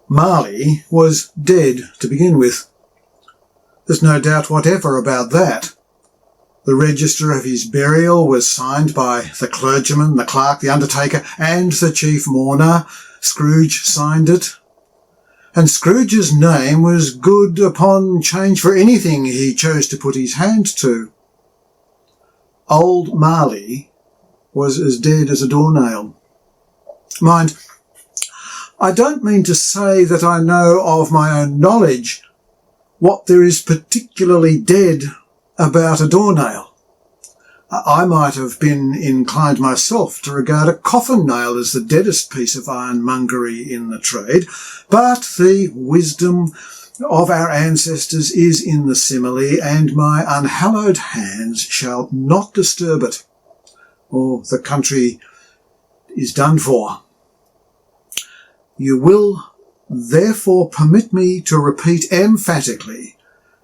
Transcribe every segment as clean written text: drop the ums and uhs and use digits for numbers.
Marley was dead to begin with. There's no doubt whatever about that. The register of his burial was signed by the clergyman, the clerk, the undertaker, and the chief mourner. Scrooge signed it. And Scrooge's name was good upon change for anything he chose to put his hand to. Old Marley was as dead as a doornail. Mind, I don't mean to say that I know of my own knowledge what there is particularly dead about a doornail. I might have been inclined myself to regard a coffin nail as the deadest piece of ironmongery in the trade, but the wisdom of our ancestors is in the simile, and my unhallowed hands shall not disturb it, or the country is done for. You will therefore permit me to repeat emphatically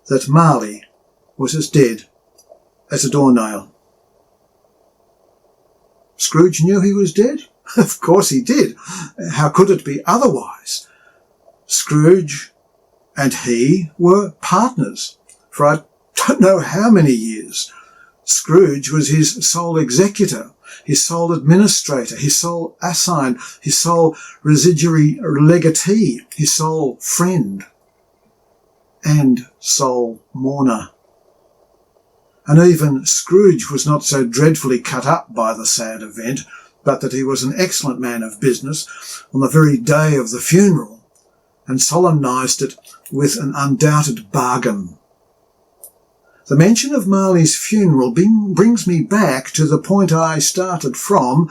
that Marley was as dead as a doornail. Scrooge knew he was dead? Of course he did. How could it be otherwise? Scrooge and he were partners for I don't know how many years. Scrooge was his sole executor, his sole administrator, his sole assign, his sole residuary legatee, his sole friend, and sole mourner. And even Scrooge was not so dreadfully cut up by the sad event, but that he was an excellent man of business on the very day of the funeral, and solemnised it with an undoubted bargain. The mention of Marley's funeral brings me back to the point I started from.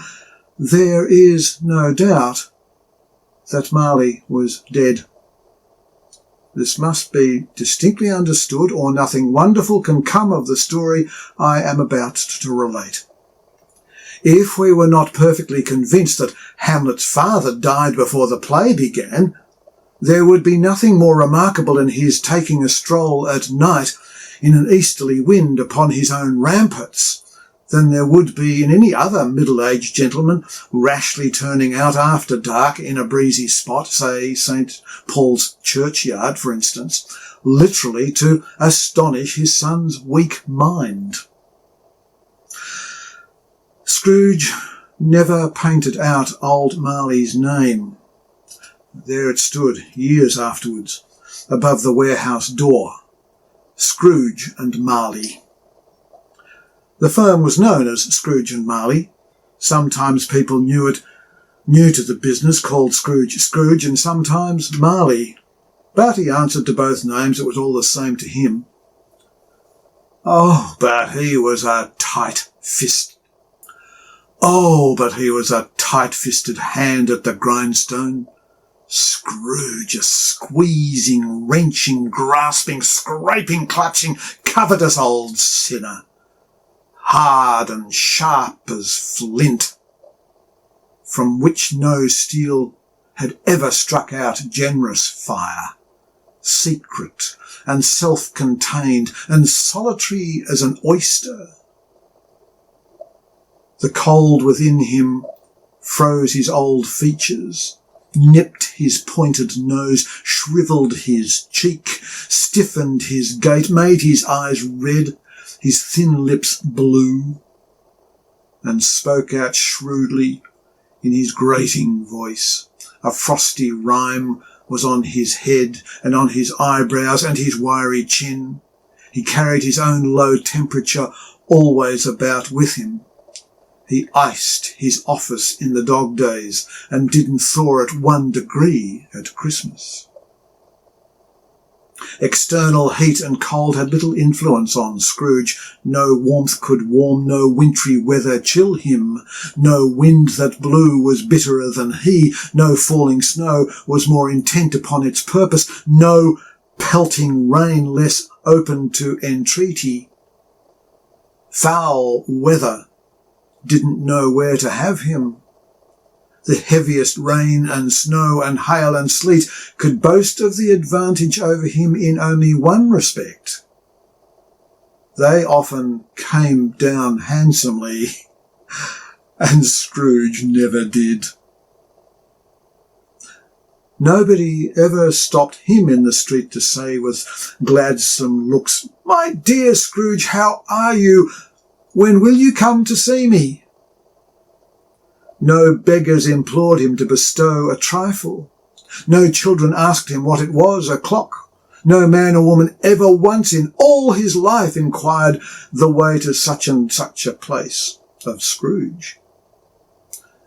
There is no doubt that Marley was dead. This must be distinctly understood, or nothing wonderful can come of the story I am about to relate. If we were not perfectly convinced that Hamlet's father died before the play began, there would be nothing more remarkable in his taking a stroll at night in an easterly wind upon his own ramparts than there would be in any other middle-aged gentleman rashly turning out after dark in a breezy spot, say St. Paul's churchyard, for instance, literally to astonish his son's weak mind. Scrooge never painted out old Marley's name. There it stood, years afterwards, above the warehouse door. Scrooge and Marley. The firm was known as Scrooge and Marley. Sometimes people new to the business called Scrooge Scrooge, and sometimes Marley. But he answered to both names. It was all the same to him. Oh, but he was a tight-fisted hand at the grindstone. Scrooge, a squeezing, wrenching, grasping, scraping, clutching, covetous old sinner, hard and sharp as flint, from which no steel had ever struck out generous fire, secret and self-contained and solitary as an oyster. The cold within him froze his old features, nipped his pointed nose, shrivelled his cheek, stiffened his gait, made his eyes red, his thin lips blue, and spoke out shrewdly in his grating voice. A frosty rime was on his head and on his eyebrows and his wiry chin. He carried his own low temperature always about with him. He iced his office in the dog days and didn't thaw it 1 degree at Christmas. External heat and cold had little influence on Scrooge. No warmth could warm, no wintry weather chill him. No wind that blew was bitterer than he. No falling snow was more intent upon its purpose. No pelting rain less open to entreaty. Foul weather didn't know where to have him. The heaviest rain and snow and hail and sleet could boast of the advantage over him in only one respect. They often came down handsomely, and Scrooge never did. Nobody ever stopped him in the street to say with gladsome looks, "My dear Scrooge, how are you? When will you come to see me?" No beggars implored him to bestow a trifle. No children asked him what it was, a clock. No man or woman ever once in all his life inquired the way to such and such a place of Scrooge.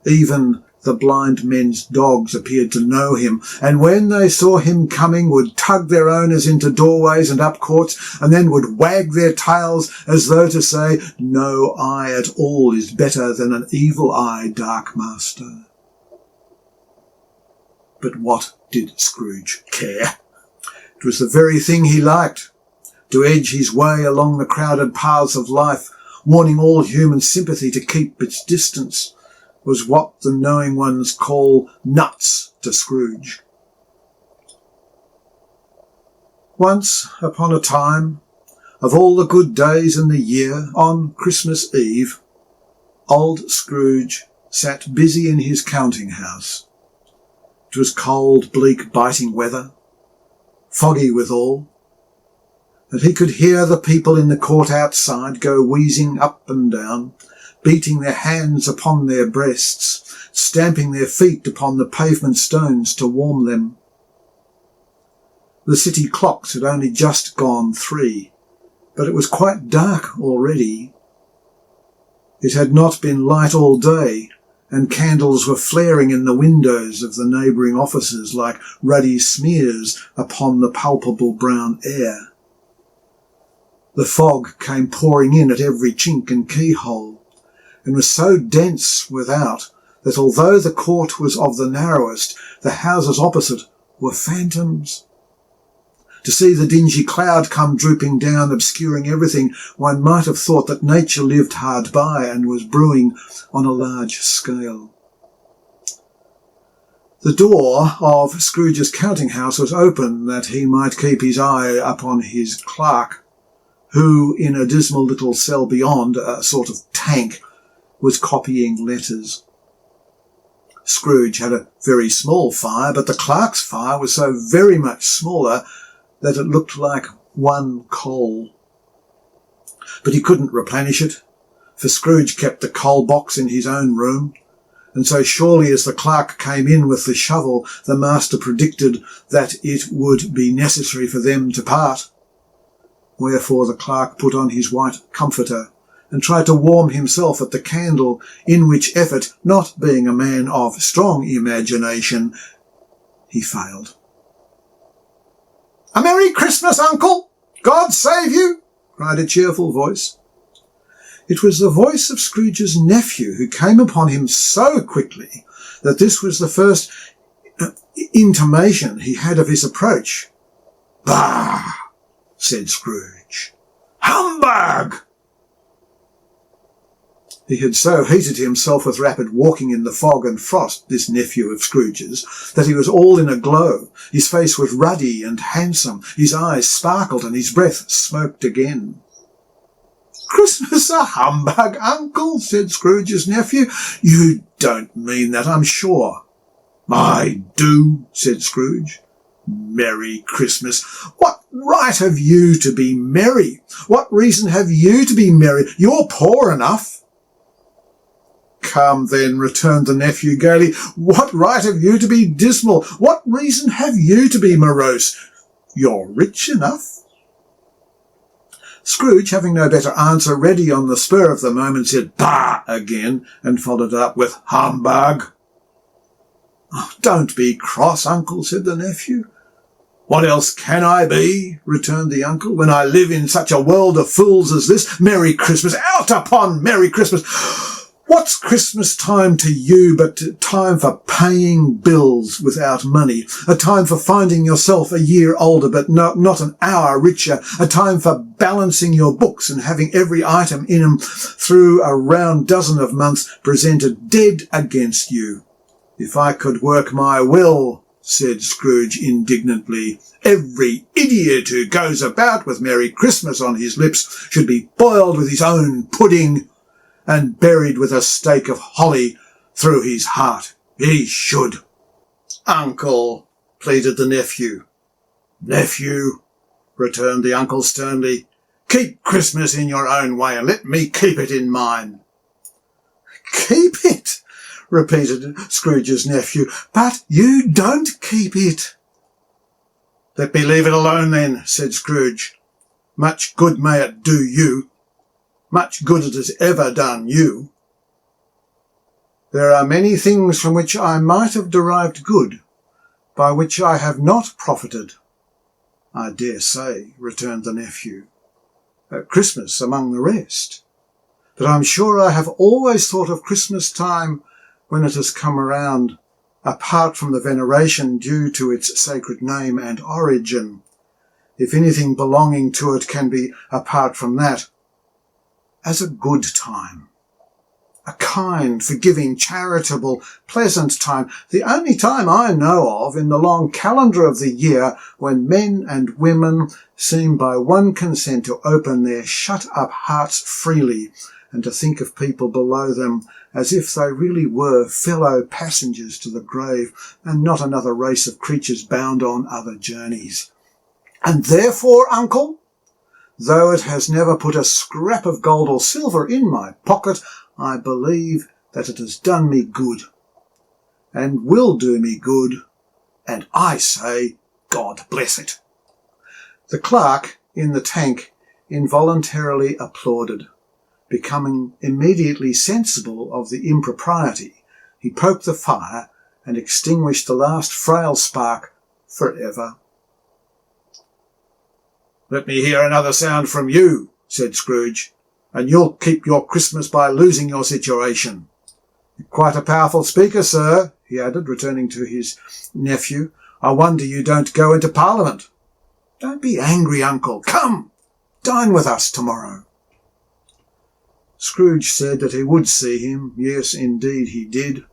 Even the blind men's dogs appeared to know him, and when they saw him coming would tug their owners into doorways and up courts, and then would wag their tails as though to say, "No eye at all is better than an evil eye, dark master." But what did Scrooge care? It was the very thing he liked, to edge his way along the crowded paths of life, warning all human sympathy to keep its distance, was what the knowing ones call nuts to Scrooge. Once upon a time, of all the good days in the year, on Christmas Eve, old Scrooge sat busy in his counting house. It was cold, bleak, biting weather, foggy withal, and he could hear the people in the court outside go wheezing up and down, beating their hands upon their breasts, stamping their feet upon the pavement stones to warm them. The city clocks had only just gone 3, but it was quite dark already. It had not been light all day, and candles were flaring in the windows of the neighbouring offices like ruddy smears upon the palpable brown air. The fog came pouring in at every chink and keyhole, and was so dense without that although the court was of the narrowest, the houses opposite were phantoms. To see the dingy cloud come drooping down, obscuring everything, one might have thought that nature lived hard by and was brewing on a large scale. The door of Scrooge's counting house was open that he might keep his eye upon his clerk, who, in a dismal little cell beyond, a sort of tank, was copying letters. Scrooge had a very small fire, but the clerk's fire was so very much smaller that it looked like one coal. But he couldn't replenish it, for Scrooge kept the coal box in his own room, and so surely as the clerk came in with the shovel, the master predicted that it would be necessary for them to part. Wherefore the clerk put on his white comforter and tried to warm himself at the candle, in which effort, not being a man of strong imagination, he failed. "A Merry Christmas, Uncle! God save you!" cried a cheerful voice. It was the voice of Scrooge's nephew, who came upon him so quickly that this was the first intimation he had of his approach. "Bah!" said Scrooge. "Humbug!" He had so heated himself with rapid walking in the fog and frost, this nephew of Scrooge's, that he was all in a glow. His face was ruddy and handsome, his eyes sparkled, and his breath smoked again. "Christmas a humbug, Uncle," said Scrooge's nephew. "You don't mean that, I'm sure." "I do," said Scrooge. "Merry Christmas! What right have you to be merry? What reason have you to be merry? You're poor enough." "Come then," returned the nephew gaily, "what right have you to be dismal? What reason have you to be morose? You're rich enough." Scrooge, having no better answer ready on the spur of the moment, said "Bah!" again, and followed up with "Humbug." "Oh, don't be cross, Uncle," said the nephew. "What else can I be?" returned the uncle, "when I live in such a world of fools as this? Merry Christmas! Out upon Merry Christmas! What's Christmas time to you but a time for paying bills without money, a time for finding yourself a year older but not an hour richer, a time for balancing your books and having every item in them through a round dozen of months presented dead against you? If I could work my will," said Scrooge indignantly, "every idiot who goes about with Merry Christmas on his lips should be boiled with his own pudding and buried with a stake of holly through his heart. He should." "Uncle," pleaded the nephew. Nephew, returned the uncle sternly, keep Christmas in your own way and let me keep it in mine. Keep it, repeated Scrooge's nephew, but you don't keep it. Let me leave it alone then, said Scrooge. Much good may it do you. Much good it has ever done you. There are many things from which I might have derived good, by which I have not profited. I dare say, returned the nephew, at Christmas among the rest. But I'm sure I have always thought of Christmas time when it has come around, apart from the veneration due to its sacred name and origin, if anything belonging to it can be apart from that, as a good time. A kind, forgiving, charitable, pleasant time, the only time I know of in the long calendar of the year when men and women seem by one consent to open their shut-up hearts freely and to think of people below them as if they really were fellow passengers to the grave and not another race of creatures bound on other journeys. And therefore, uncle, though it has never put a scrap of gold or silver in my pocket, I believe that it has done me good, and will do me good, and I say, God bless it. The clerk in the tank involuntarily applauded. Becoming immediately sensible of the impropriety, he poked the fire and extinguished the last frail spark for ever. Let me hear another sound from you, said Scrooge, and you'll keep your Christmas by losing your situation. You're quite a powerful speaker, sir, he added, returning to his nephew. I wonder you don't go into Parliament. Don't be angry, uncle. Come, dine with us tomorrow. Scrooge said that he would see him. Yes, indeed he did.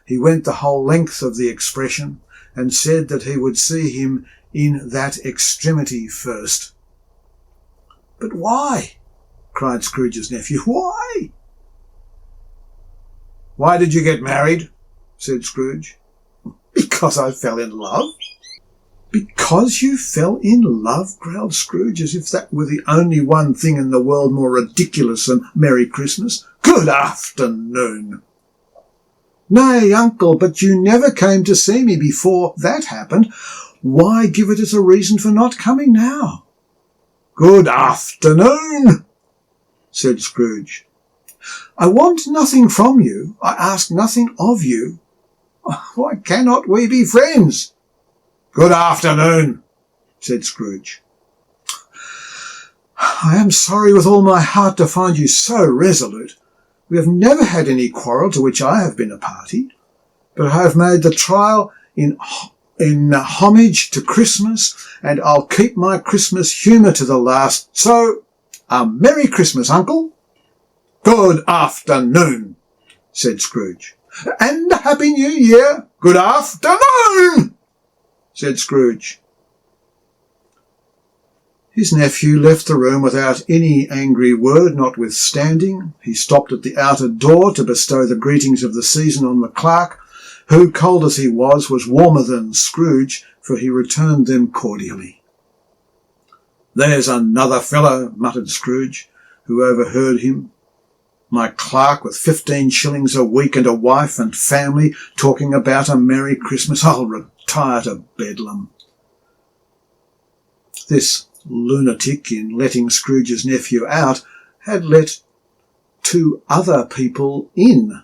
He went the whole length of the expression and said that he would see him in that extremity first. But why? Cried Scrooge's nephew. Why? Why did you get married? Said Scrooge. Because I fell in love. Because you fell in love? Growled Scrooge, as if that were the only one thing in the world more ridiculous than Merry Christmas. Good afternoon. Nay, uncle, but you never came to see me before that happened. Why give it as a reason for not coming now? Good afternoon, said Scrooge. I want nothing from you. I ask nothing of you. Why cannot we be friends? Good afternoon, said Scrooge. I am sorry with all my heart to find you so resolute. We have never had any quarrel to which I have been a party, but I have made the trial in homage to Christmas, and I'll keep my Christmas humour to the last. So, a Merry Christmas, uncle. Good afternoon, said Scrooge. And a Happy New Year. Good afternoon, said Scrooge. His nephew left the room without any angry word notwithstanding. He stopped at the outer door to bestow the greetings of the season on the clerk, who, cold as he was warmer than Scrooge, for he returned them cordially. There's another fellow, muttered Scrooge, who overheard him. My clerk with 15 shillings a week and a wife and family talking about a Merry Christmas. I'll retire to Bedlam. This lunatic, in letting Scrooge's nephew out, had let 2 other people in.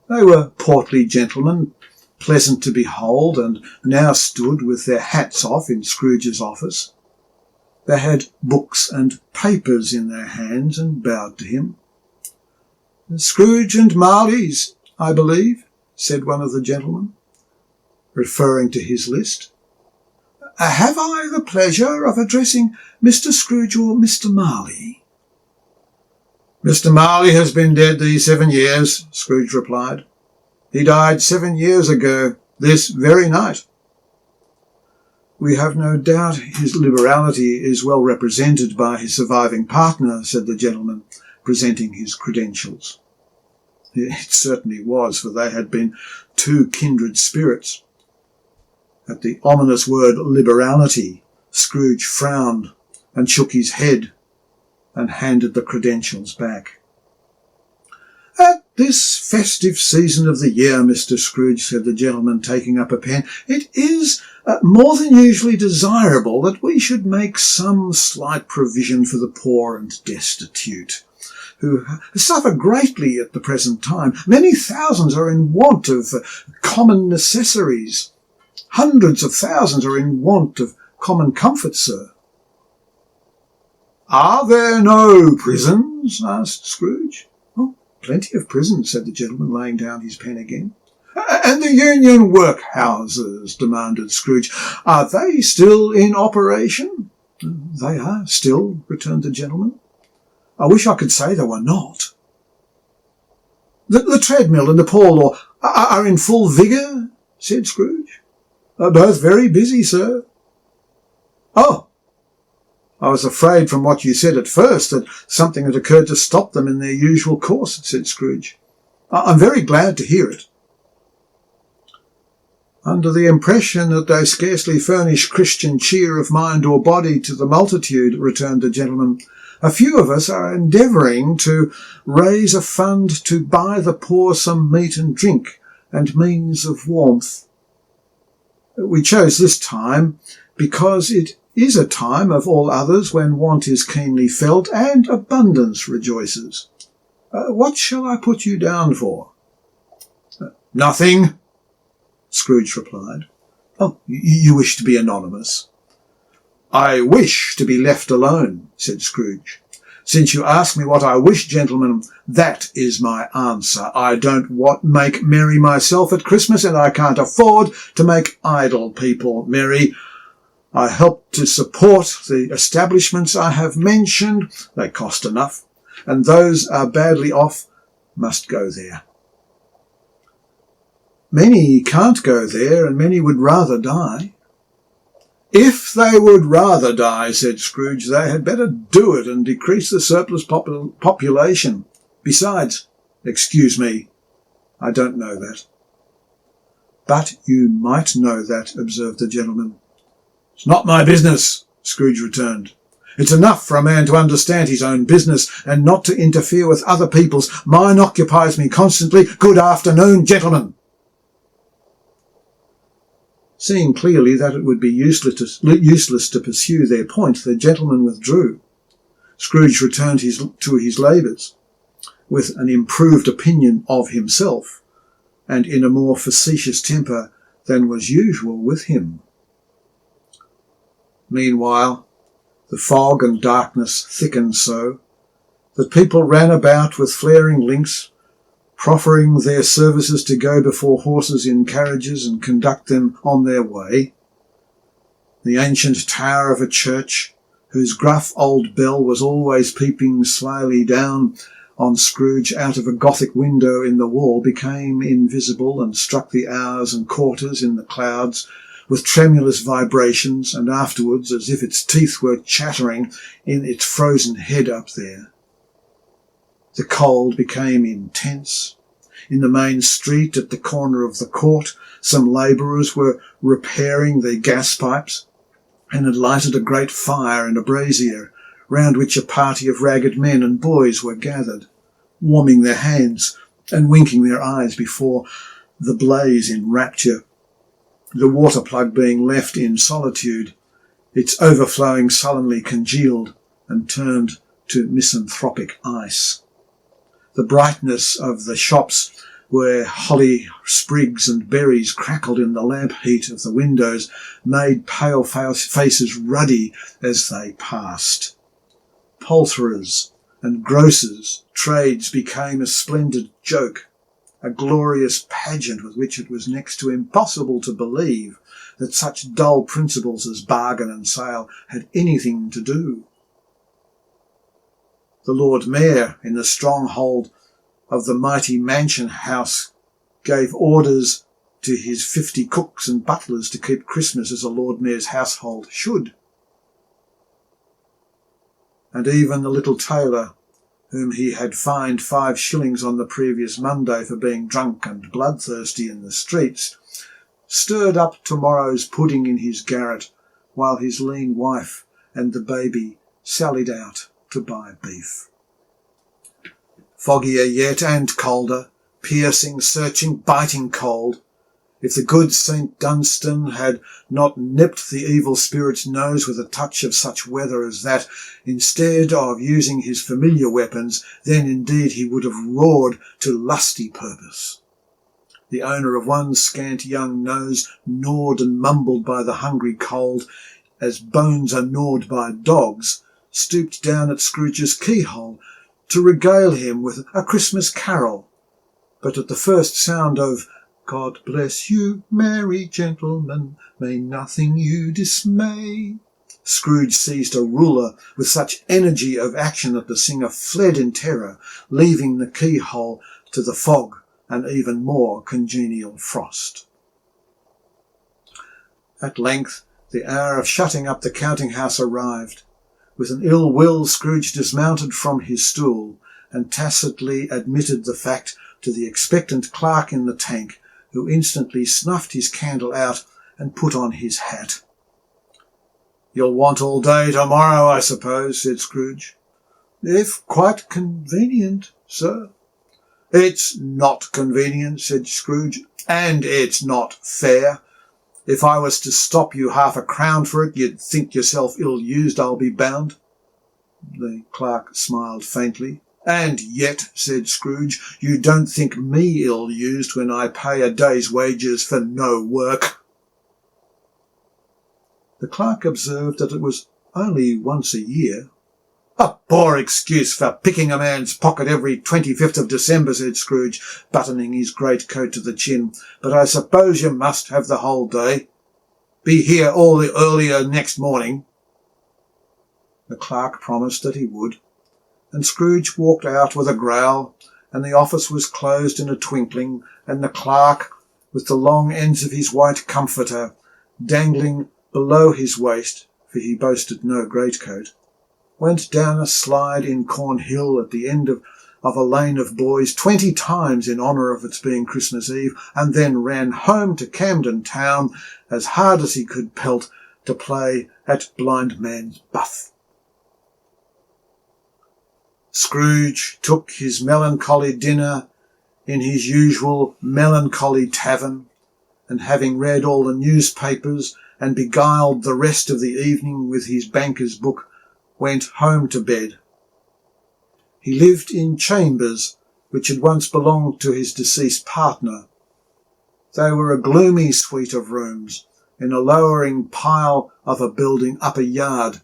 They were portly gentlemen, pleasant to behold, and now stood with their hats off in Scrooge's office. They had books and papers in their hands and bowed to him. Scrooge and Marley's, I believe, said one of the gentlemen, referring to his list. Have I the pleasure of addressing Mr. Scrooge or Mr. Marley? Mr. Marley has been dead these 7 years, Scrooge replied. He died 7 years ago, this very night. We have no doubt his liberality is well represented by his surviving partner, said the gentleman, presenting his credentials. It certainly was, for they had been 2 kindred spirits. At the ominous word liberality, Scrooge frowned and shook his head and handed the credentials back. "At this festive season of the year, Mr. Scrooge," said the gentleman, taking up a pen, "it is more than usually desirable that we should make some slight provision for the poor and destitute, who suffer greatly at the present time. Many thousands are in want of common necessaries. Hundreds of thousands are in want of common comfort, sir." "Are there no prisons?" asked Scrooge. "Oh, plenty of prisons," said the gentleman, laying down his pen again. "And the union workhouses?" demanded Scrooge. "Are they still in operation?" "They are still," returned the gentleman. "I wish I could say they were not." The treadmill and the poor law are in full vigour?" said Scrooge. "Both very busy, sir." "Oh, I was afraid from what you said at first that something had occurred to stop them in their usual course," said Scrooge. "I'm very glad to hear it." "Under the impression that they scarcely furnish Christian cheer of mind or body to the multitude," returned the gentleman, "a few of us are endeavouring to raise a fund to buy the poor some meat and drink and means of warmth. We chose this time because it is a time of all others when want is keenly felt and abundance rejoices. What shall I put you down for?" "Nothing," Scrooge replied. "Oh, you wish to be anonymous?" "I wish to be left alone," said Scrooge. "Since you ask me what I wish, gentlemen, that is my answer. I don't make merry myself at Christmas, and I can't afford to make idle people merry. I help to support the establishments I have mentioned. They cost enough, and those are badly off must go there." "Many can't go there, and many would rather die." "If they would rather die," said Scrooge, "they had better do it and decrease the surplus population. Besides, excuse me, I don't know that." "But you might know that," observed the gentleman. "It's not my business," Scrooge returned. "It's enough for a man to understand his own business and not to interfere with other people's. Mine occupies me constantly. Good afternoon, gentlemen." Seeing clearly that it would be useless to pursue their point, the gentleman withdrew. Scrooge returned to his labours, with an improved opinion of himself, and in a more facetious temper than was usual with him. Meanwhile, the fog and darkness thickened so that people ran about with flaring links, proffering their services to go before horses in carriages and conduct them on their way. The ancient tower of a church, whose gruff old bell was always peeping slyly down on Scrooge out of a Gothic window in the wall, became invisible and struck the hours and quarters in the clouds with tremulous vibrations, and afterwards, as if its teeth were chattering in its frozen head up there. The cold became intense. In the main street at the corner of the court, some labourers were repairing their gas pipes and had lighted a great fire in a brazier, round which a party of ragged men and boys were gathered, warming their hands and winking their eyes before the blaze in rapture, the water plug being left in solitude, its overflowing sullenly congealed and turned to misanthropic ice. The brightness of the shops, where holly sprigs and berries crackled in the lamp heat of the windows, made pale faces ruddy as they passed. Poulterers and grocers' trades became a splendid joke, a glorious pageant with which it was next to impossible to believe that such dull principles as bargain and sale had anything to do. The Lord Mayor, in the stronghold of the mighty mansion house, gave orders to his 50 cooks and butlers to keep Christmas as a Lord Mayor's household should. And even the little tailor, whom he had fined 5 shillings on the previous Monday for being drunk and bloodthirsty in the streets, stirred up tomorrow's pudding in his garret, while his lean wife and the baby sallied out to buy beef. Foggier yet and colder, piercing, searching, biting cold. If the good St. Dunstan had not nipped the evil spirit's nose with a touch of such weather as that, instead of using his familiar weapons, then indeed he would have roared to lusty purpose. The owner of one scant young nose, gnawed and mumbled by the hungry cold, as bones are gnawed by dogs, stooped down at Scrooge's keyhole to regale him with a Christmas carol. But at the first sound of "God bless you, merry gentlemen, may nothing you dismay," Scrooge seized a ruler with such energy of action that the singer fled in terror, leaving the keyhole to the fog and even more congenial frost. At length the hour of shutting up the counting-house arrived. With an ill will, Scrooge dismounted from his stool and tacitly admitted the fact to the expectant clerk in the tank, who instantly snuffed his candle out and put on his hat. "You'll want all day tomorrow, I suppose," said Scrooge. "If quite convenient, sir." "It's not convenient," said Scrooge, "and it's not fair. If I was to stop you half a crown for it, you'd think yourself ill-used, I'll be bound." The clerk smiled faintly. "And yet," said Scrooge, "you don't think me ill-used when I pay a day's wages for no work." The clerk observed that it was only once a year. "A poor excuse for picking a man's pocket every 25th of December," said Scrooge, buttoning his greatcoat to the chin. "But I suppose you must have the whole day. Be here all the earlier next morning." The clerk promised that he would, and Scrooge walked out with a growl, and the office was closed in a twinkling, and the clerk, with the long ends of his white comforter dangling below his waist, for he boasted no greatcoat, went down a slide in Cornhill at the end of a lane of boys 20 times in honour of its being Christmas Eve, and then ran home to Camden Town as hard as he could pelt to play at blind man's buff. Scrooge took his melancholy dinner in his usual melancholy tavern, and having read all the newspapers and beguiled the rest of the evening with his banker's book, went home to bed. He lived in chambers which had once belonged to his deceased partner. They were a gloomy suite of rooms in a lowering pile of a building up a yard,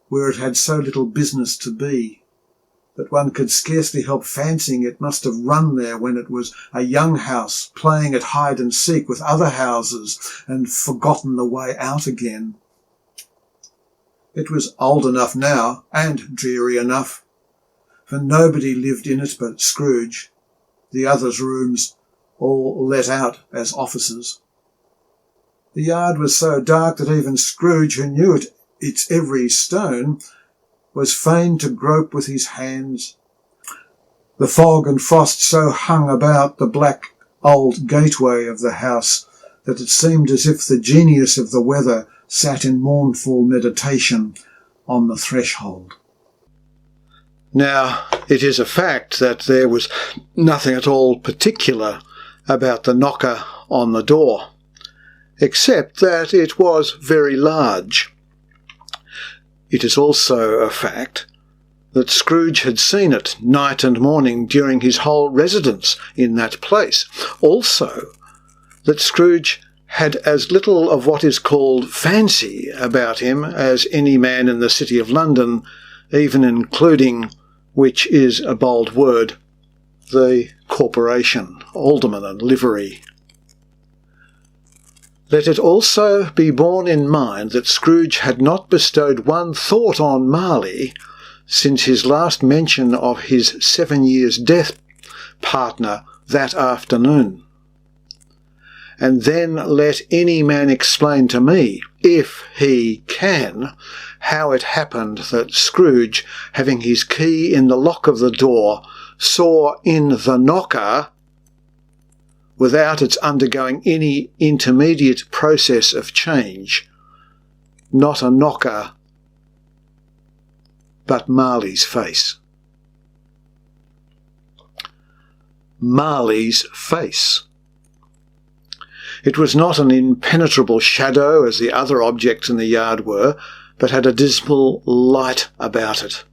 where it had so little business to be that one could scarcely help fancying it must have run there when it was a young house playing at hide-and-seek with other houses and forgotten the way out again. It was old enough now, and dreary enough, for nobody lived in it but Scrooge, the others' rooms all let out as offices. The yard was so dark that even Scrooge, who knew its every stone, was fain to grope with his hands. The fog and frost so hung about the black old gateway of the house that it seemed as if the genius of the weather sat in mournful meditation on the threshold. Now, it is a fact that there was nothing at all particular about the knocker on the door, except that it was very large. It is also a fact that Scrooge had seen it night and morning during his whole residence in that place. Also, that Scrooge had as little of what is called fancy about him as any man in the City of London, even including, which is a bold word, the corporation, alderman and livery. Let it also be borne in mind that Scrooge had not bestowed one thought on Marley since his last mention of his 7 years' death partner that afternoon. And then let any man explain to me, if he can, how it happened that Scrooge, having his key in the lock of the door, saw in the knocker without its undergoing any intermediate process of change. Not a knocker, but Marley's face. Marley's face. It was not an impenetrable shadow as the other objects in the yard were, but had a dismal light about it,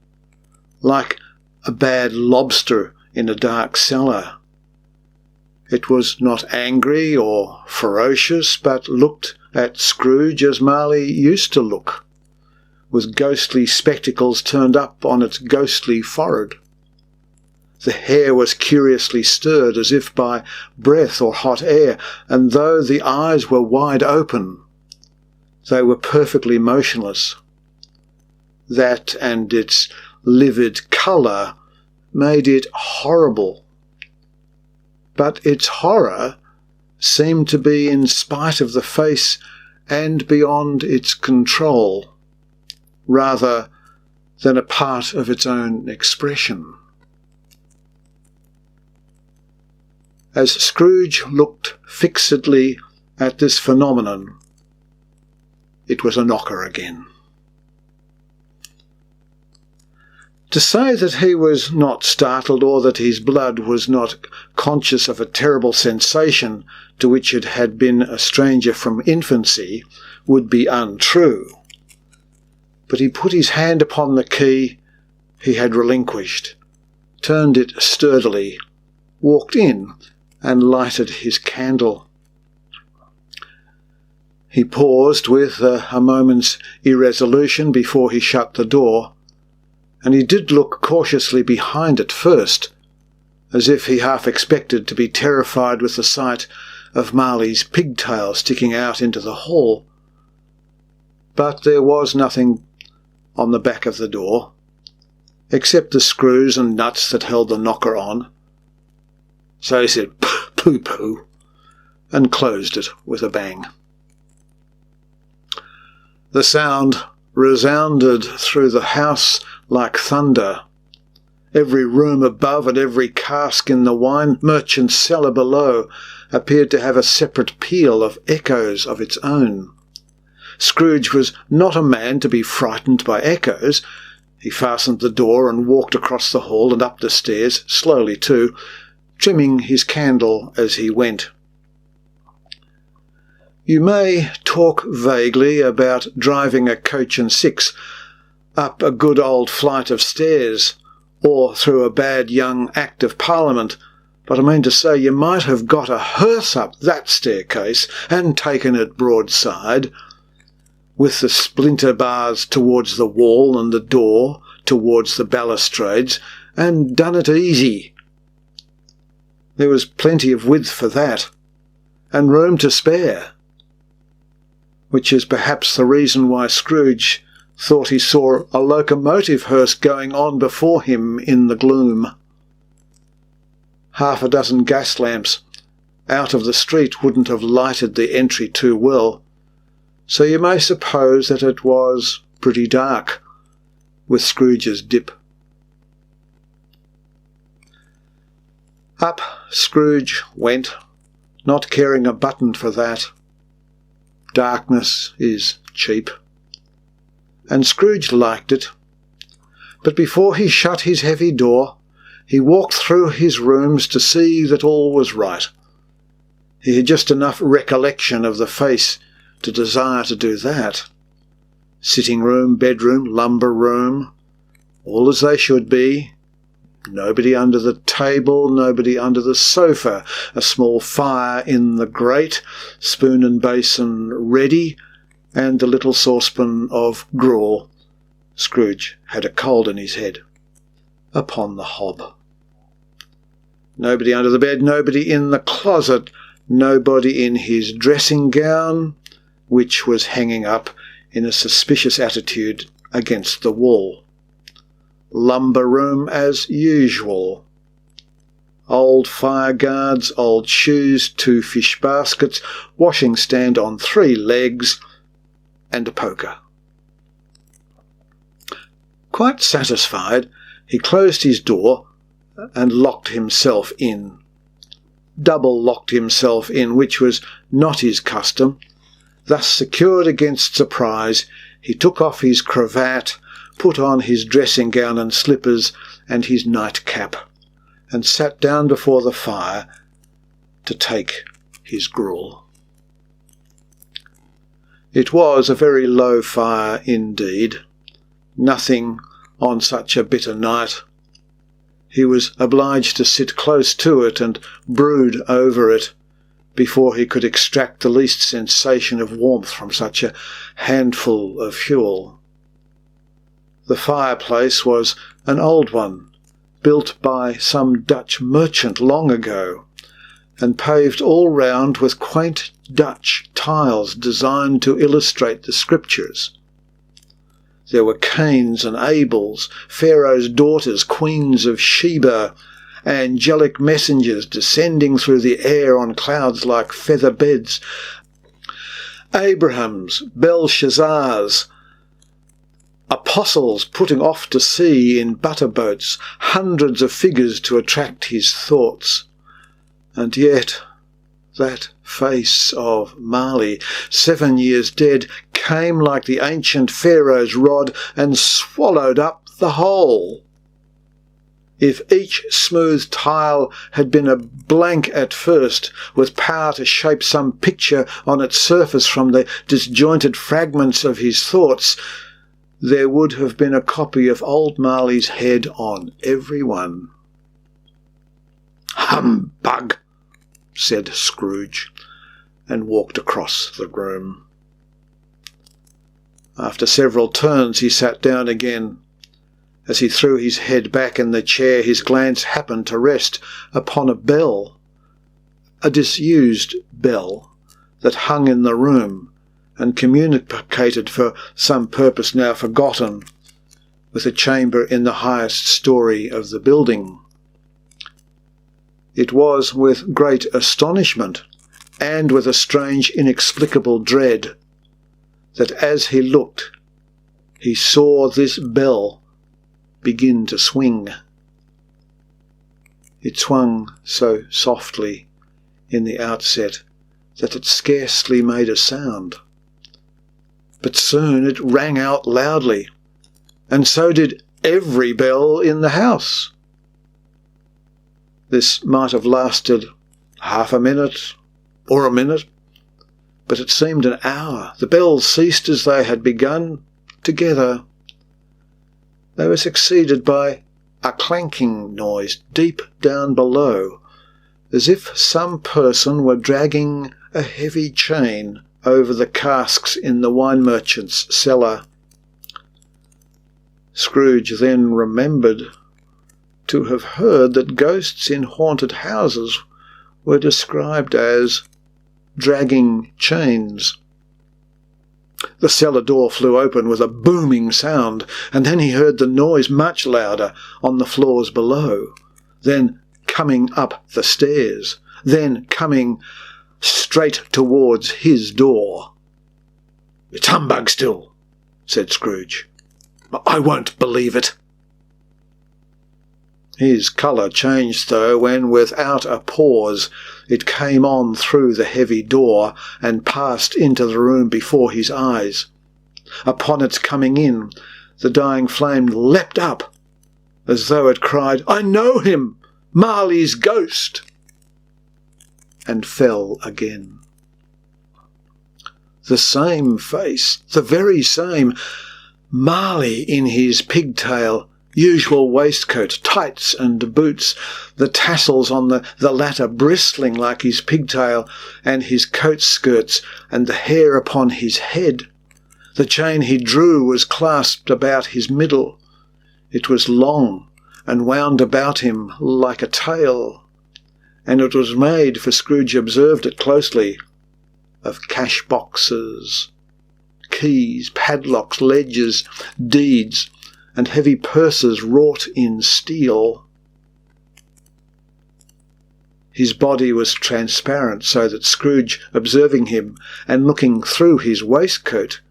like a bad lobster in a dark cellar. It was not angry or ferocious, but looked at Scrooge as Marley used to look, with ghostly spectacles turned up on its ghostly forehead. The hair was curiously stirred as if by breath or hot air, and though the eyes were wide open, they were perfectly motionless. That and its livid colour made it horrible. But its horror seemed to be in spite of the face and beyond its control, rather than a part of its own expression. As Scrooge looked fixedly at this phenomenon, it was a knocker again. To say that he was not startled or that his blood was not conscious of a terrible sensation to which it had been a stranger from infancy would be untrue. But he put his hand upon the key he had relinquished, turned it sturdily, walked in, and lighted his candle. He paused with a moment's irresolution before he shut the door, and he did look cautiously behind it first, as if he half expected to be terrified with the sight of Marley's pigtail sticking out into the hall. But there was nothing on the back of the door, except the screws and nuts that held the knocker on. So he said, "Pooh-pooh," and closed it with a bang. The sound resounded through the house like thunder. Every room above and every cask in the wine merchant's cellar below appeared to have a separate peal of echoes of its own. Scrooge was not a man to be frightened by echoes. He fastened the door and walked across the hall and up the stairs, slowly too, trimming his candle as he went. You may talk vaguely about driving a coach and six up a good old flight of stairs, or through a bad young Act of Parliament, but I mean to say you might have got a hearse up that staircase and taken it broadside, with the splinter bars towards the wall and the door towards the balustrades, and done it easy. There was plenty of width for that, and room to spare, which is perhaps the reason why Scrooge thought he saw a locomotive hearse going on before him in the gloom. Half a dozen gas lamps out of the street wouldn't have lighted the entry too well, so you may suppose that it was pretty dark with Scrooge's dip. Up Scrooge went, not caring a button for that. Darkness is cheap, and Scrooge liked it. But before he shut his heavy door, he walked through his rooms to see that all was right. He had just enough recollection of the face to desire to do that. Sitting room, bedroom, lumber room, all as they should be. Nobody under the table, nobody under the sofa, a small fire in the grate, spoon and basin ready, and the little saucepan of gruel. Scrooge had a cold in his head. Upon the hob. Nobody under the bed, nobody in the closet, nobody in his dressing gown, which was hanging up in a suspicious attitude against the wall. Lumber room as usual. Old fire guards, old shoes, 2 fish baskets, washing stand on 3 legs, and a poker. Quite satisfied, he closed his door and locked himself in. double-locked himself in, which was not his custom. Thus secured against surprise, he took off his cravat, put on his dressing gown and slippers and his nightcap, and sat down before the fire to take his gruel. It was a very low fire indeed, nothing on such a bitter night. He was obliged to sit close to it and brood over it before he could extract the least sensation of warmth from such a handful of fuel. The fireplace was an old one, built by some Dutch merchant long ago, and paved all round with quaint Dutch tiles designed to illustrate the scriptures. There were Cains and Abels, Pharaoh's daughters, queens of Sheba, angelic messengers descending through the air on clouds like feather beds, Abrahams, Belshazzars, apostles putting off to sea in butterboats, hundreds of figures to attract his thoughts. And yet that face of Marley, 7 years dead, came like the ancient Pharaoh's rod and swallowed up the whole. If each smooth tile had been a blank at first, with power to shape some picture on its surface from the disjointed fragments of his thoughts, there would have been a copy of old Marley's head on every one. "Humbug!" said Scrooge, and walked across the room. After several turns he sat down again. As he threw his head back in the chair, his glance happened to rest upon a bell, a disused bell, that hung in the room and communicated for some purpose now forgotten with a chamber in the highest story of the building. It was with great astonishment, and with a strange inexplicable dread, that as he looked, he saw this bell begin to swing. It swung so softly in the outset that it scarcely made a sound. But soon it rang out loudly, and so did every bell in the house. This might have lasted half a minute or a minute, but it seemed an hour. The bells ceased as they had begun, together. They were succeeded by a clanking noise deep down below, as if some person were dragging a heavy chain over the casks in the wine merchant's cellar. Scrooge then remembered to have heard that ghosts in haunted houses were described as dragging chains. The cellar door flew open with a booming sound, and then he heard the noise much louder on the floors below, then coming up the stairs, then coming straight towards his door. "It's humbug still," said Scrooge. "I won't believe it." His colour changed, though, when, without a pause, it came on through the heavy door and passed into the room before his eyes. Upon its coming in, the dying flame leapt up, as though it cried, "I know him! Marley's ghost!" and fell again. The same face, the very same. Marley in his pigtail, usual waistcoat, tights and boots, the tassels on the latter bristling like his pigtail and his coat skirts, and the hair upon his head. The chain he drew was clasped about his middle. It was long and wound about him like a tail, and it was made, for Scrooge observed it closely, of cash boxes, keys, padlocks, ledgers, deeds, and heavy purses wrought in steel. His body was transparent, so that Scrooge, observing him and looking through his waistcoat,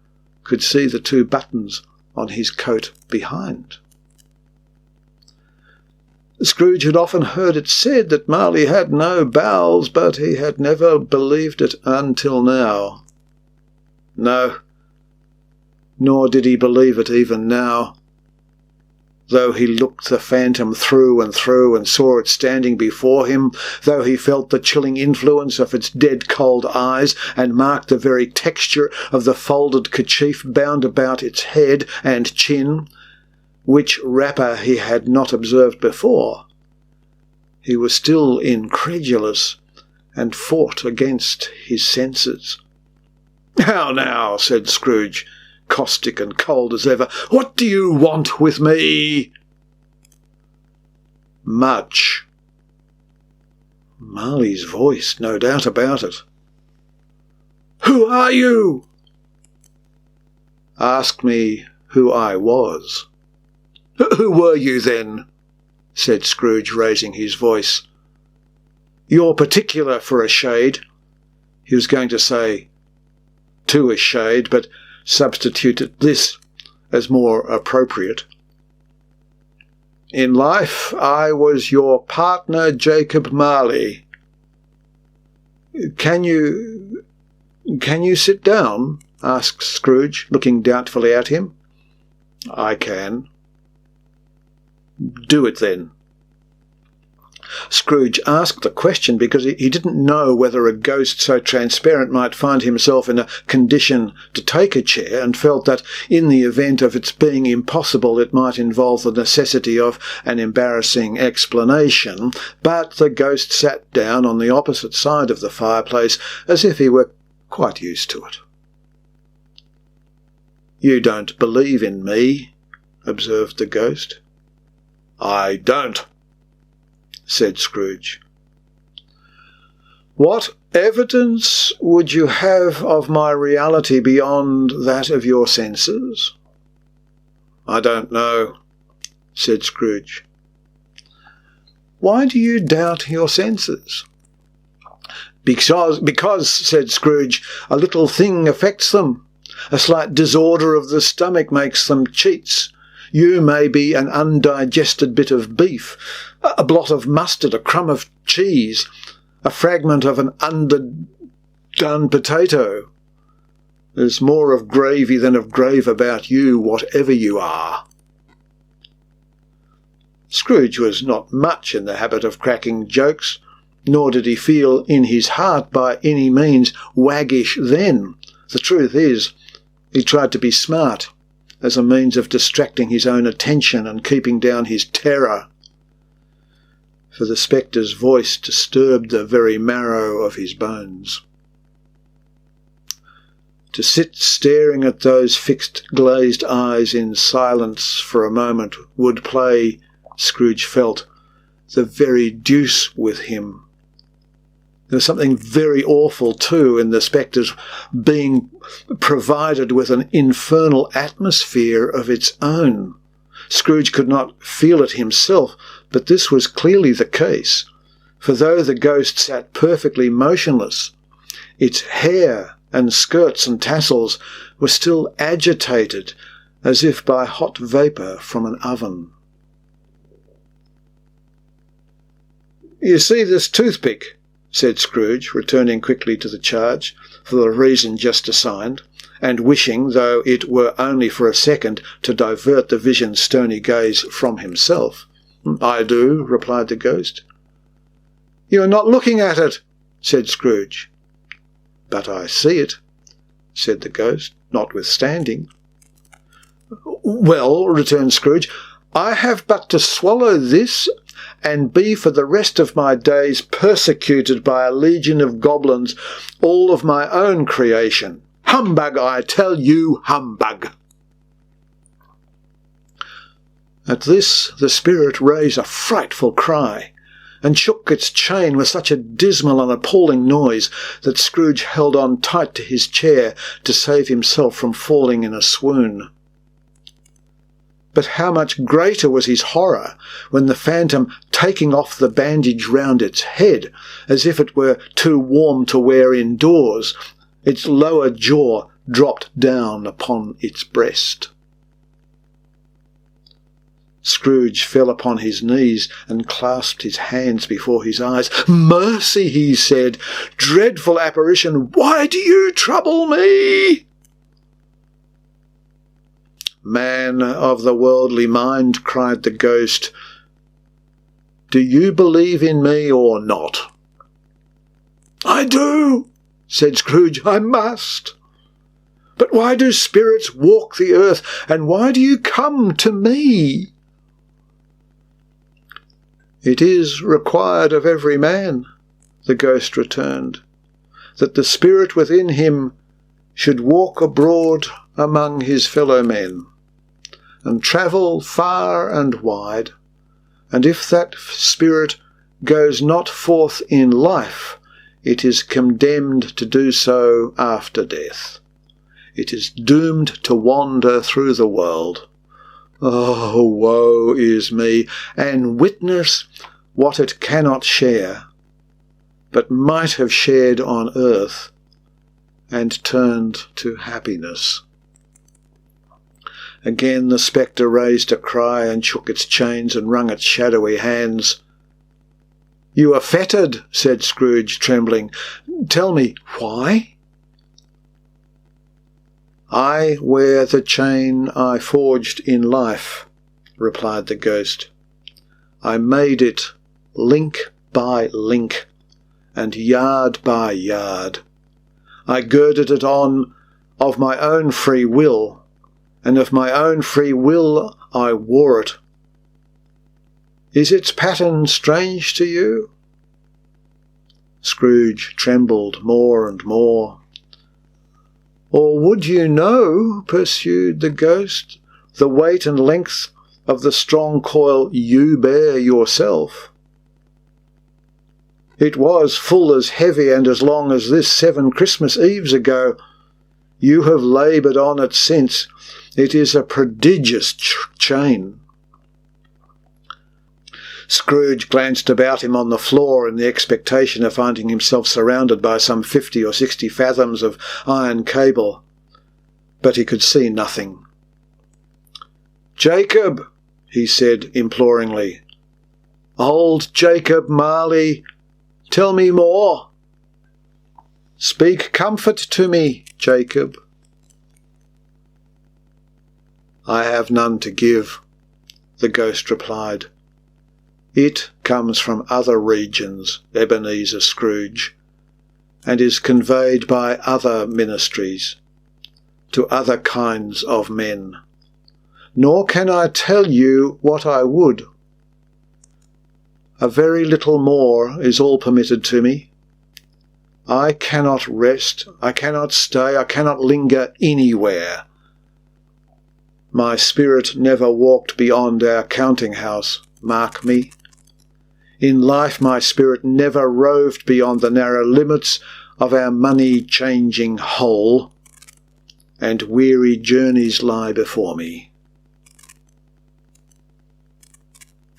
could see the 2 buttons on his coat behind. Scrooge had often heard it said that Marley had no bowels, but he had never believed it until now. No, nor did he believe it even now. Though he looked the phantom through and saw it standing before him, though he felt the chilling influence of its dead-cold eyes, and marked the very texture of the folded kerchief bound about its head and chin, which wrapper he had not observed before, he was still incredulous, and fought against his senses. "How now," said Scrooge, caustic and cold as ever. "What do you want with me?" "Much." Marley's voice, no doubt about it. "Who are you?" "Ask me who I was." "Who were you then?" said Scrooge, raising his voice. "You're particular for a shade." He was going to say to a shade, but substituted this as more appropriate. "In life I was your partner, Jacob Marley." Can you sit down?" asked Scrooge, looking doubtfully at him. "I can." "Do it then." Scrooge asked the question because he didn't know whether a ghost so transparent might find himself in a condition to take a chair, and felt that in the event of its being impossible it might involve the necessity of an embarrassing explanation, but the ghost sat down on the opposite side of the fireplace as if he were quite used to it. "You don't believe in me," observed the ghost. "I don't," said Scrooge. "What evidence would you have of my reality beyond that of your senses?" "I don't know," said Scrooge. "Why do you doubt your senses?" Because, said Scrooge, "a little thing affects them. A slight disorder of the stomach makes them cheats. You may be an undigested bit of beef, a blot of mustard, a crumb of cheese, a fragment of an underdone potato. There's more of gravy than of grave about you, whatever you are." Scrooge was not much in the habit of cracking jokes, nor did he feel in his heart by any means waggish then. The truth is, he tried to be smart, as a means of distracting his own attention and keeping down his terror. For the spectre's voice disturbed the very marrow of his bones. To sit staring at those fixed glazed eyes in silence for a moment would play, Scrooge felt, the very deuce with him. There was something very awful, too, in the spectre's being provided with an infernal atmosphere of its own. Scrooge could not feel it himself, but this was clearly the case, for though the ghost sat perfectly motionless, its hair and skirts and tassels were still agitated as if by hot vapour from an oven. "You see this toothpick?" said Scrooge, returning quickly to the charge, for the reason just assigned, and wishing, though it were only for a second, to divert the vision's stony gaze from himself. "I do," replied the ghost. "You are not looking at it," said Scrooge. "But I see it," said the ghost, notwithstanding. "Well," returned Scrooge, "I have but to swallow this and be for the rest of my days persecuted by a legion of goblins, all of my own creation. Humbug, I tell you, humbug." At this the spirit raised a frightful cry, and shook its chain with such a dismal and appalling noise that Scrooge held on tight to his chair to save himself from falling in a swoon. But how much greater was his horror when the phantom, taking off the bandage round its head, as if it were too warm to wear indoors, its lower jaw dropped down upon its breast. Scrooge fell upon his knees and clasped his hands before his eyes. "Mercy," he said. "Dreadful apparition, why do you trouble me?" "Man of the worldly mind," cried the ghost, "do you believe in me or not?" "I do," said Scrooge. "I must. But why do spirits walk the earth, and why do you come to me?" "It is required of every man," the ghost returned, "that the spirit within him should walk abroad among his fellow men, and travel far and wide, and if that spirit goes not forth in life, it is condemned to do so after death. It is doomed to wander through the world. Oh, woe is me, and witness what it cannot share, but might have shared on earth, and turned to happiness." Again the spectre raised a cry and shook its chains and wrung its shadowy hands. "You are fettered," said Scrooge, trembling. "Tell me, why?" "I wear the chain I forged in life," replied the ghost. "I made it link by link, and yard by yard. I girded it on of my own free will, and of my own free will I wore it. Is its pattern strange to you?" Scrooge trembled more and more. "Or would you know," pursued the ghost, "the weight and length of the strong coil you bear yourself? It was full as heavy and as long as this 7 Christmas Eves ago. You have laboured on it since. It is a prodigious chain." Scrooge glanced about him on the floor in the expectation of finding himself surrounded by some 50 or 60 fathoms of iron cable, but he could see nothing. "Jacob," he said imploringly, "old Jacob Marley, tell me more. Speak comfort to me, Jacob." "I have none to give," the ghost replied. "It comes from other regions, Ebenezer Scrooge, and is conveyed by other ministries, to other kinds of men. Nor can I tell you what I would. A very little more is all permitted to me. I cannot rest, I cannot stay, I cannot linger anywhere. My spirit never walked beyond our counting-house, mark me. In life my spirit never roved beyond the narrow limits of our money-changing hole, and weary journeys lie before me."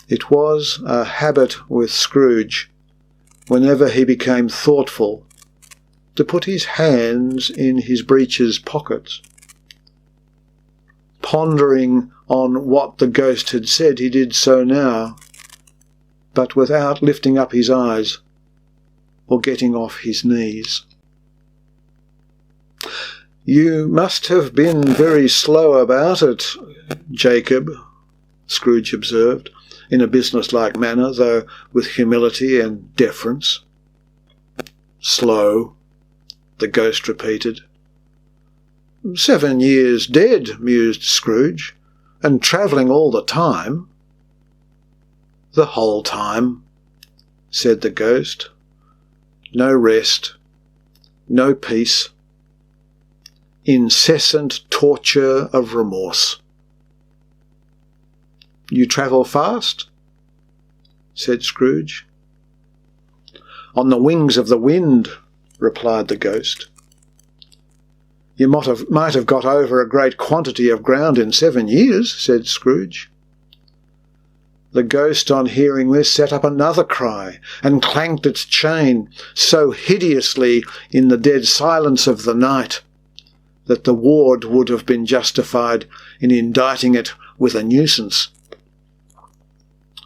It was a habit with Scrooge, whenever he became thoughtful, to put his hands in his breeches pockets. Pondering on what the ghost had said, he did so now, but without lifting up his eyes or getting off his knees. "You must have been very slow about it, Jacob," Scrooge observed, in a business-like manner, though with humility and deference. "Slow," the ghost repeated. 7 years dead," mused Scrooge, "and travelling all the time." "The whole time," said the ghost. "No rest, no peace, incessant torture of remorse." "You travel fast?" said Scrooge. "On the wings of the wind," replied the ghost. "You might have got over a great quantity of ground in 7 years," said Scrooge. The ghost, on hearing this, set up another cry, and clanked its chain so hideously in the dead silence of the night that the ward would have been justified in indicting it with a nuisance.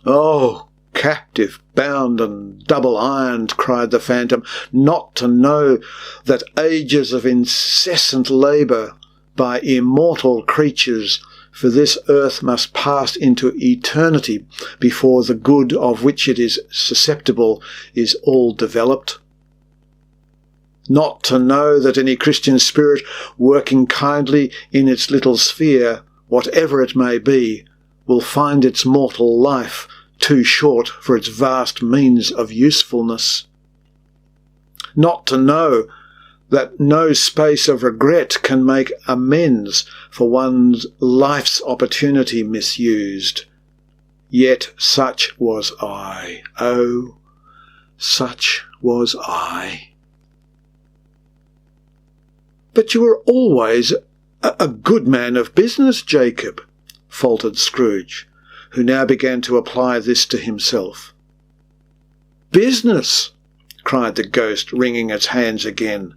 "Oh, captive, bound and double-ironed," cried the phantom, "not to know that ages of incessant labour by immortal creatures for this earth must pass into eternity before the good of which it is susceptible is all developed. Not to know that any Christian spirit working kindly in its little sphere, whatever it may be, will find its mortal life too short for its vast means of usefulness. Not to know that no space of regret can make amends for one's life's opportunity misused. Yet such was I. Oh, such was I. "But you were always a good man of business, Jacob," faltered Scrooge, who now began to apply this to himself. "Business!" cried the ghost, wringing its hands again.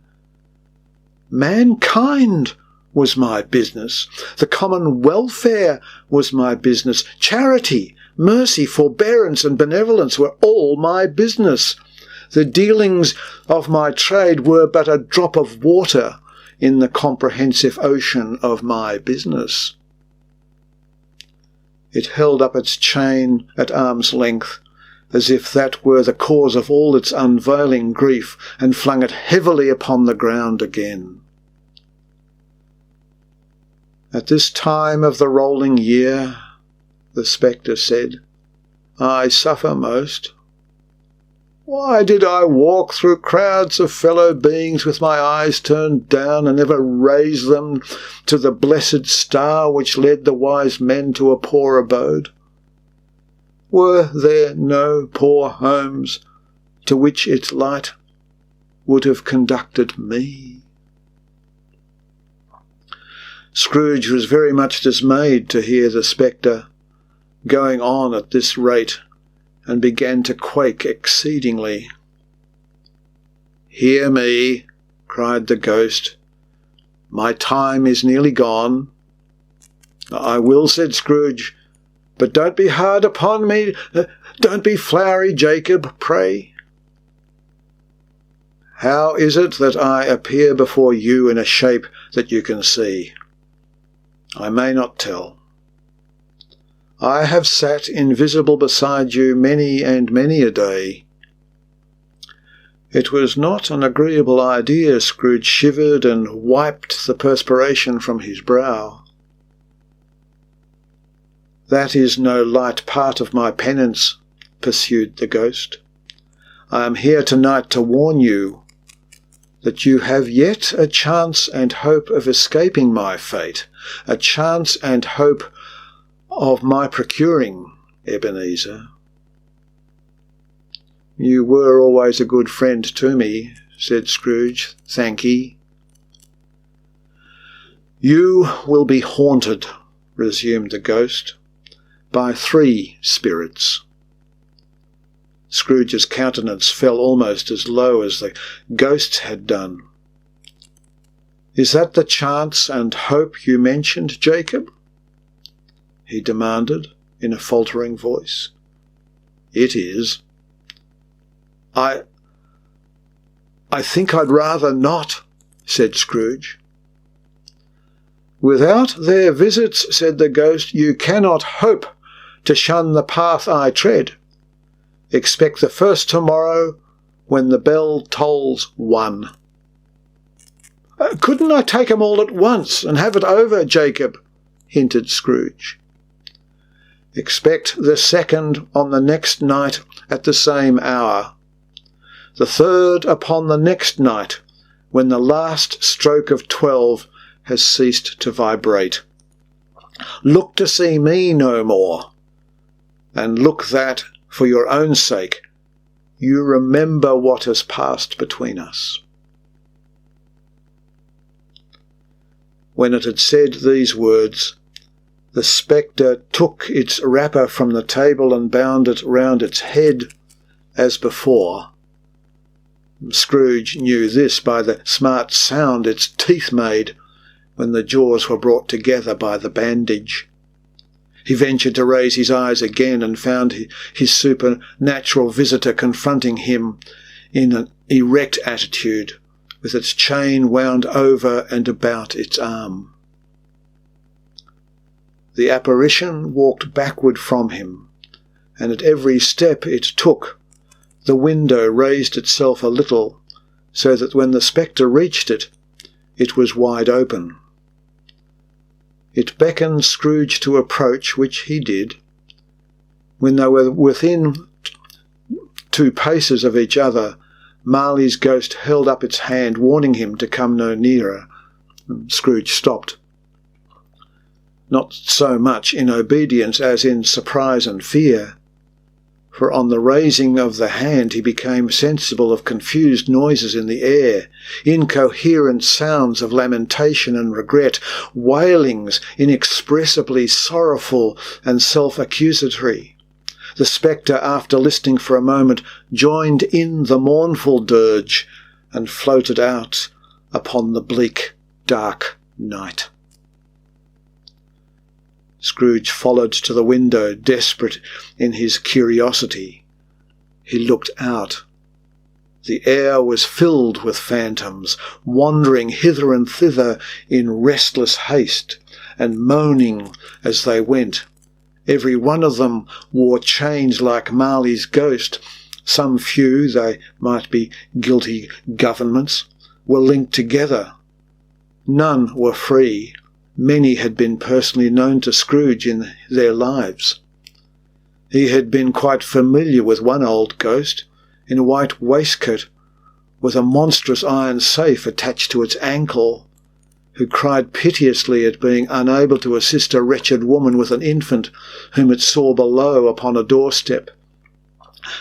"Mankind was my business. The common welfare was my business. Charity, mercy, forbearance, and benevolence were all my business. The dealings of my trade were but a drop of water in the comprehensive ocean of my business." It held up its chain at arm's length, as if that were the cause of all its unveiling grief, and flung it heavily upon the ground again. "At this time of the rolling year," the spectre said, "I suffer most. Why did I walk through crowds of fellow beings with my eyes turned down, and never raise them to the blessed star which led the wise men to a poor abode? Were there no poor homes to which its light would have conducted me?" Scrooge was very much dismayed to hear the spectre going on at this rate, and began to quake exceedingly. "Hear me," cried the ghost. "My time is nearly gone." "I will," said Scrooge, "but don't be hard upon me. Don't be flowery, Jacob, pray." "How is it that I appear before you in a shape that you can see?" "I may not tell. I have sat invisible beside you many and many a day." It was not an agreeable idea. Scrooge shivered and wiped the perspiration from his brow. "That is no light part of my penance," pursued the ghost. "I am here tonight to warn you that you have yet a chance and hope of escaping my fate, a chance and hope of my procuring Ebenezer." "You were always a good friend to me," said Scrooge. "Thank'ee." "You will be haunted," resumed the ghost, "by 3 spirits." Scrooge's countenance fell almost as low as the ghost's had done. "Is that the chance and hope you mentioned, Jacob?" he demanded in a faltering voice. "It is." I think I'd rather not," said Scrooge. "Without their visits," said the ghost, "you cannot hope to shun the path I tread. Expect the first tomorrow when the bell tolls 1. "Couldn't I take 'em all at once and have it over, Jacob?" hinted Scrooge. "Expect the 2nd on the next night at the same hour. The 3rd upon the next night, when the last stroke of 12 has ceased to vibrate. Look to see me no more, and look that, for your own sake, you remember what has passed between us." When it had said these words, the spectre took its wrapper from the table and bound it round its head as before. Scrooge knew this by the smart sound its teeth made when the jaws were brought together by the bandage. He ventured to raise his eyes again and found his supernatural visitor confronting him in an erect attitude, with its chain wound over and about its arm. The apparition walked backward from him, and at every step it took, the window raised itself a little, so that when the spectre reached it, it was wide open. It beckoned Scrooge to approach, which he did. When they were within 2 paces of each other, Marley's ghost held up its hand, warning him to come no nearer. Scrooge stopped. Not so much in obedience as in surprise and fear, for on the raising of the hand he became sensible of confused noises in the air, incoherent sounds of lamentation and regret, wailings inexpressibly sorrowful and self-accusatory. The spectre, after listening for a moment, joined in the mournful dirge and floated out upon the bleak, dark night. Scrooge followed to the window, desperate in his curiosity. He looked out. The air was filled with phantoms, wandering hither and thither in restless haste, and moaning as they went. Every one of them wore chains like Marley's ghost. Some few, they might be guilty governments, were linked together. None were free. Many had been personally known to Scrooge in their lives. He had been quite familiar with one old ghost, in a white waistcoat, with a monstrous iron safe attached to its ankle, who cried piteously at being unable to assist a wretched woman with an infant, whom it saw below upon a doorstep.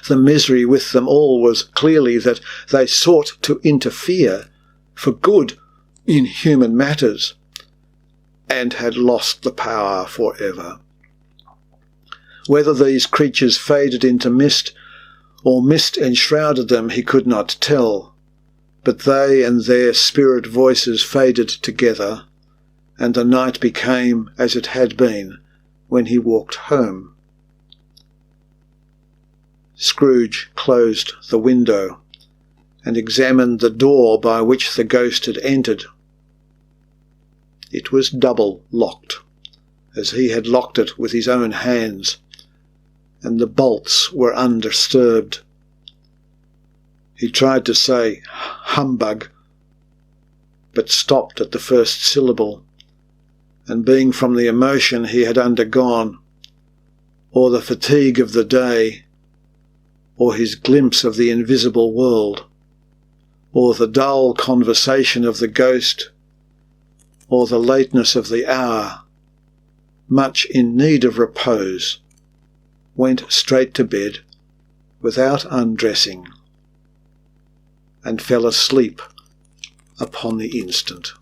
The misery with them all was clearly that they sought to interfere for good in human matters, and had lost the power forever. Whether these creatures faded into mist, or mist enshrouded them, he could not tell, but they and their spirit voices faded together, and the night became as it had been when he walked home. Scrooge closed the window, and examined the door by which the ghost had entered. It was double locked, as he had locked it with his own hands, and the bolts were undisturbed. He tried to say humbug, but stopped at the first syllable, and being from the emotion he had undergone, or the fatigue of the day, or his glimpse of the invisible world, or the dull conversation of the ghost, or the lateness of the hour, much in need of repose, went straight to bed without undressing, and fell asleep upon the instant.